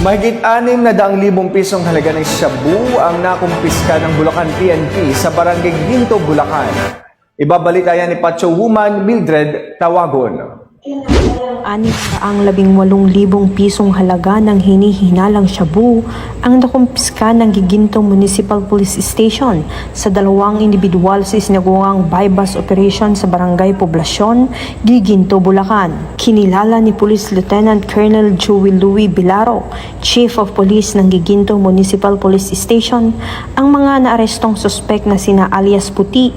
Mahigit 600,000 pisong halaga ng shabu ang nakumpiska ng Bulacan PNP sa Barangay Ginto, Bulacan. Ibabalita yan ni Pacho Woman Mildred Tawagon. 618,000 pisong halaga ng hinihinalang shabu ang nakumpiska ng Giginto Municipal Police Station sa dalawang individual sa isinagungang bypass operation sa Barangay Poblasyon, Giginto, Bulacan. Kinilala ni Police Lieutenant Colonel Joey Louis Bilaro, Chief of Police ng Giginto Municipal Police Station, ang mga naarestong suspek na sina alias Puti,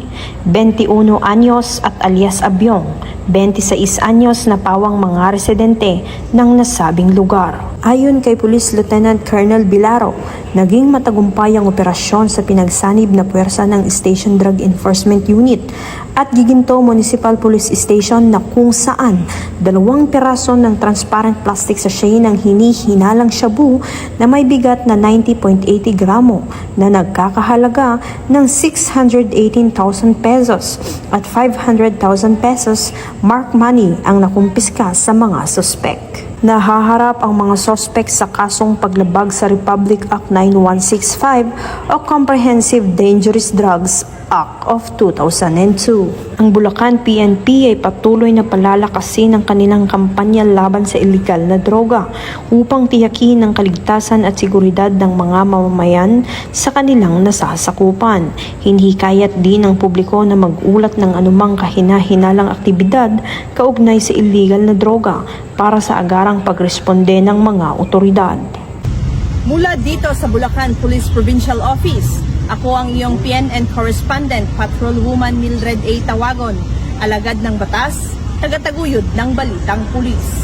21 anyos at alias Abyong, 26 anyos na pawang mga residente ng nasabing lugar. Ayon kay Police Lieutenant Colonel Bilaro, naging matagumpay ang operasyon sa pinagsanib na puwersa ng Station Drug Enforcement Unit at Giginto Municipal Police Station na kung saan 2 piraso ng transparent plastic sachet ng hinihinalang shabu na may bigat na 90.80 gramo na nagkakahalaga ng 618,000 pesos at 500,000 pesos mark money ang nakumpiska sa mga suspek. Nahaharap ang mga sospek sa kasong paglabag sa Republic Act 9165 o Comprehensive Dangerous Drugs Act of 2002. Ang Bulacan PNP ay patuloy na palalakasin ang kanilang kampanya laban sa illegal na droga upang tiyakin ang kaligtasan at seguridad ng mga mamamayan sa kanilang nasasakupan. Hinihikayat din ng publiko na mag-ulat ng anumang kahina-hinalang aktibidad kaugnay sa illegal na droga para sa agarang pagresponde ng mga otoridad. Mula dito sa Bulacan Police Provincial Office, ako ang iyong PNN Correspondent, Patrol Woman Mildred A. Tawagon, alagad ng batas, tagataguyod ng balitang pulis.